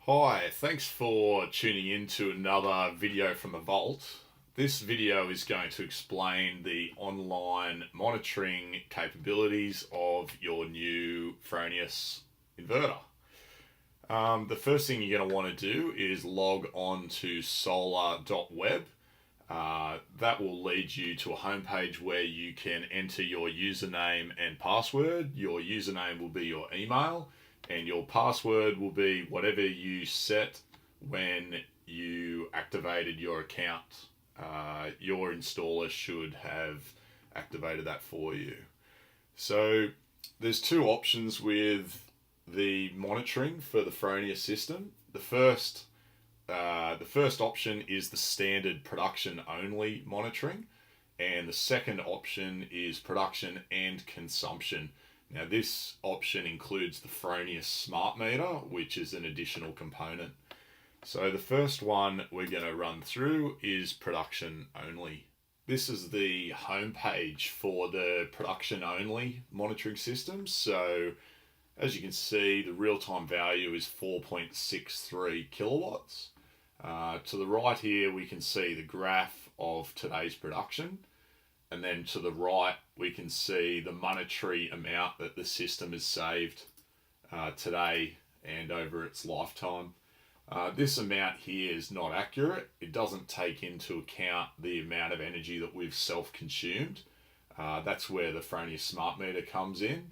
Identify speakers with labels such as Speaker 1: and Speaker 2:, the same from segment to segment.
Speaker 1: Hi, thanks for tuning in to another video from the Vault. This video is going to explain the online monitoring capabilities of your new Fronius inverter. The first thing you're going to want to do is log on to solar.web. That will lead you to a homepage where you can enter your username and password. Your username will be your email, and your password will be whatever you set when you activated your account. Your installer should have activated that for you. So there's two options with the monitoring for the Fronius system. The first option is the standard production only monitoring, and the second option is production and consumption. Now, this option includes the Fronius Smart Meter, which is an additional component. So the first one we're going to run through is production only. This is the home page for the production only monitoring system. So as you can see, the real-time value is 4.63 kilowatts. To the right here, we can see the graph of today's production. And then to the right, we can see the monetary amount that the system has saved today and over its lifetime. This amount here is not accurate. It doesn't take into account the amount of energy that we've self-consumed. That's where the Fronius Smart Meter comes in.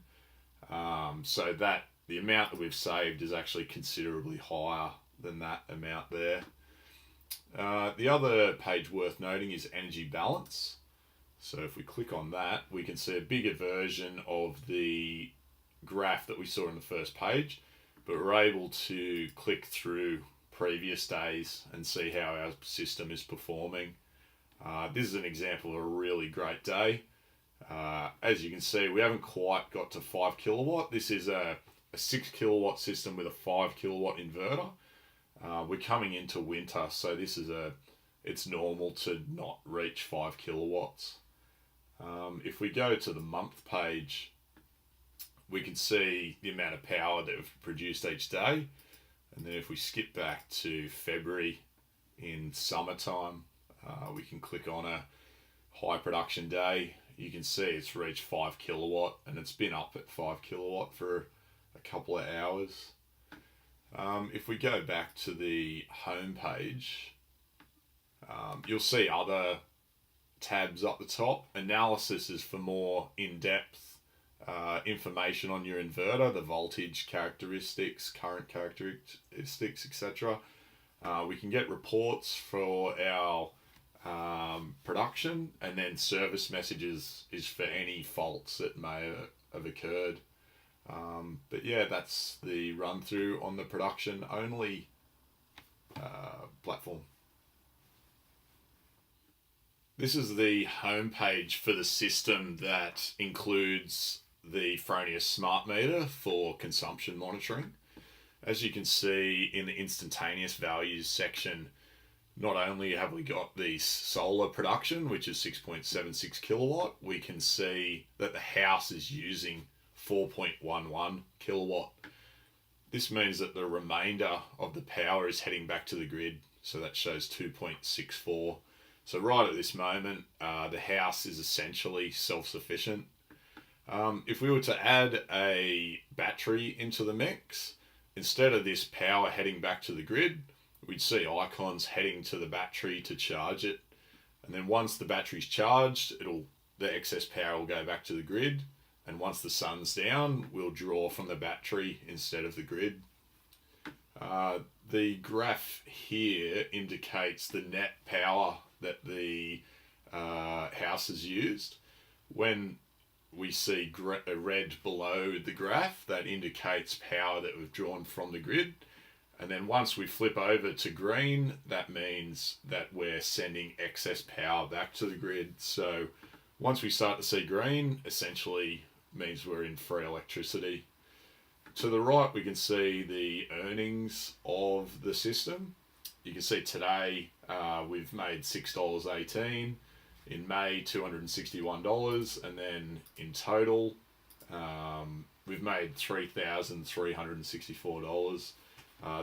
Speaker 1: So that the amount that we've saved is actually considerably higher than that amount there. The other page worth noting is energy balance. So if we click on that, we can see a bigger version of the graph that we saw in the first page, but we're able to click through previous days and see how our system is performing. This is an example of a really great day. As you can see, we haven't quite got to 5 kilowatt. This is a 6 kilowatt system with a 5 kilowatt inverter. We're coming into winter, so it's normal to not reach 5 kilowatts. If we go to the month page, we can see the amount of power that we've produced each day. And then if we skip back to February in summertime, we can click on a high production day. You can see it's reached 5 kilowatt, and it's been up at 5 kilowatt for a couple of hours. If we go back to the home page, you'll see other tabs up the top. Analysis is for more in-depth information on your inverter, the voltage characteristics, current characteristics, etc. We can get reports for our production, and then service messages is for any faults that may have occurred. But yeah, that's the run through on the production only platform. This is the home page for the system that includes the Fronius Smart Meter for consumption monitoring. As you can see in the instantaneous values section, not only have we got the solar production, which is 6.76 kilowatt, we can see that the house is using 4.11 kilowatt. This means that the remainder of the power is heading back to the grid, so that shows 2.64. So right at this moment, the house is essentially self-sufficient. If we were to add a battery into the mix, instead of this power heading back to the grid, we'd see icons heading to the battery to charge it. And then once the battery's charged, the excess power will go back to the grid. And once the sun's down, we'll draw from the battery instead of the grid. The graph here indicates the net power that the house has used. When we see red below the graph, that indicates power that we've drawn from the grid. And then once we flip over to green, that means that we're sending excess power back to the grid. So once we start to see green, essentially means we're in free electricity. To the right, we can see the earnings of the system. You can see today we've made $6.18, in May $261, and then in total we've made $3,364.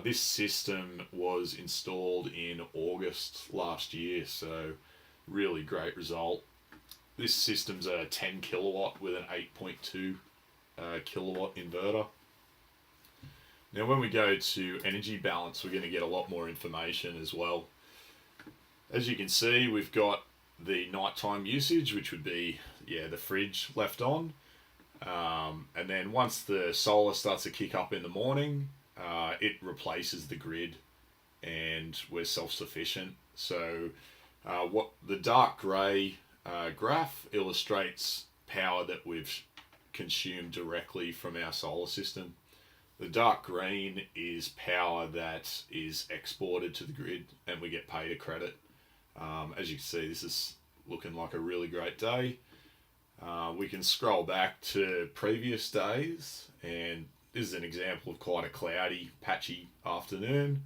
Speaker 1: This system was installed in August last year, so really great result. This system's a 10 kilowatt with an 8.2 kilowatt inverter. Now when we go to energy balance, we're going to get a lot more information as well. As you can see, we've got the nighttime usage, which would be the fridge left on. And then once the solar starts to kick up in the morning, it replaces the grid and we're self-sufficient. So what the dark grey graph illustrates power that we've consumed directly from our solar system. The dark green is power that is exported to the grid and we get paid a credit. As you can see, this is looking like a really great day. We can scroll back to previous days, and this is an example of quite a cloudy, patchy afternoon.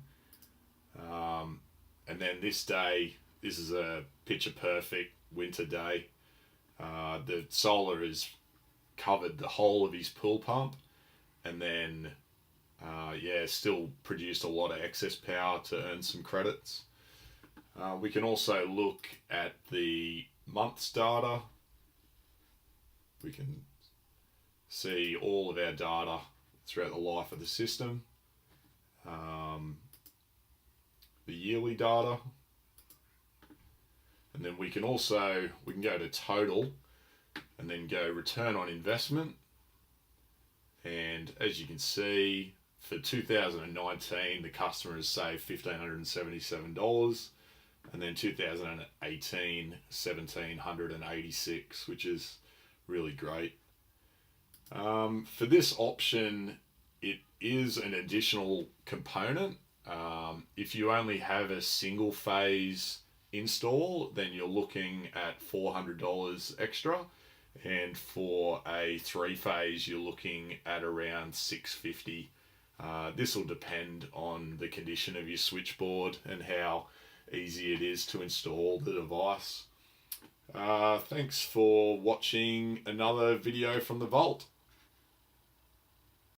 Speaker 1: And then this day, this is a picture perfect winter day. The solar has covered the whole of his pool pump, and then still produced a lot of excess power to earn some credits. We can also look at the month's data. We can see all of our data throughout the life of the system. The yearly data. And then we can go to total and then go return on investment. And as you can see, for 2019, the customer has saved $1,577. And then 2018, $1,786, which is really great. For this option, it is an additional component. If you only have a single phase install, then you're looking at $400 extra. And for a 3-phase, you're looking at around $650. This will depend on the condition of your switchboard and how easy it is to install the device. Thanks for watching another video from the Vault.